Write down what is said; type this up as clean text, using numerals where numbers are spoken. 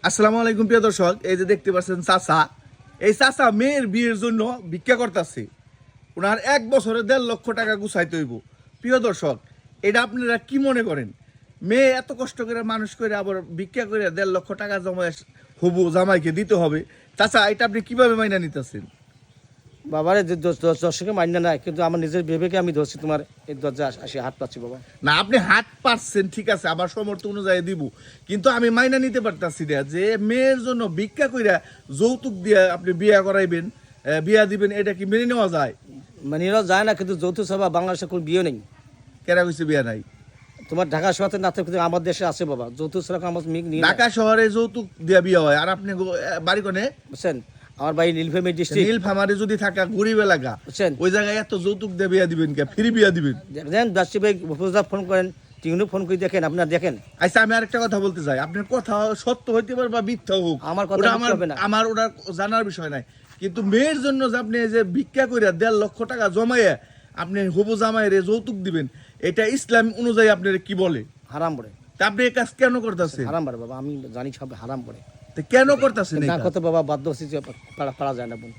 আসসালামু আলাইকুম প্রিয় দর্শক, এই যে দেখতে পাচ্ছেন চাচা, এই চাচা মেয়ের বিয়ের জন্য ভিক্ষা করতেছে। ওনার 1 বছরে 1.5 লক্ষ টাকা গুছাইতে হইব। প্রিয় দর্শক, এটা আপনারা কি মনে করেন? মেয়ে এত কষ্ট করে মানুষ করে আবার ভিক্ষা করে 1.5 লক্ষ টাকা জমায় হবু জামাইকে দিতে হবে। চাচা, এটা আপনি কিভাবে মাইনা নিতেছেন? বাবারে দর্শকে মান্য না, কিন্তু আমার নিজের বিবেকে আমি ধরছি, তোমার এই দরজা আসে হাত পাচ্ছি বাবা। না, আপনি হাত পাচ্ছেন ঠিক আছে, আবার সমর্থ অনুযায়ী দিব, কিন্তু আমি মাইনা নিতে পারতাছি না যে মেয়ের জন্য ভিক্ষা কইরা যৌতুক দিয়ে আপনি বিয়া করাইবেন, বিয়া দিবেন। এটা কি মেনে নেওয়া যায়? মানে এরাও যায় না, কিন্তু যৌথ সভা বাংলাদেশে কোনো বিয়ে নেই। কেরা কইছে বিয়া নাই? তোমার ঢাকা শহরে না থাকতে আমার দেশে আছে বাবা, যৌথ সভা আমার মিক নিয়ে ঢাকা শহরে যৌতুক দিয়া বিয়া হয়, আর আপনি বাড়ি কোনে? বুঝছেন, আমার বাড়ি নীলফামারী ডিস্ট্রিক্ট। নীলফামারে যদি থাকা গরিব এলাকা, বুঝছেন, ওই জায়গায় এত যৌতুক দিয়ে বিয়া দিবেন কে? ফ্রি বিয়া দিবেন? দেখেন দাসী ভাই ফোন করেন, টিউনও ফোন করে দেখেন, আপনারা দেখেন। আচ্ছা, আমি আরেকটা কথা বলতে চাই, আপনার কথা সত্য হইতে পারে বা মিথ্যা হোক, আমার কথা ওটা মিথ্যা হবে না। আমার ওটা জানার বিষয় নাই, কিন্তু মেয়ের জন্য যে আপনি এই যে ভিক্ষা কইরা 1.5 লক্ষ টাকা জমাইয়া আপনি হবু জামাইয়ের যৌতুক দিবেন, এটা ইসলাম অনুযায়ী আপনার কি বলে? হারাম পড়ে। তা আপনি এই কাজ কেন করতেছেন? হারাম পড়ে বাবা, আমি জানি সব হারাম পড়ে। কেন করতেছেন? না কত বাবা বাধ্য হচ্ছি যে পারা যায় না বোন।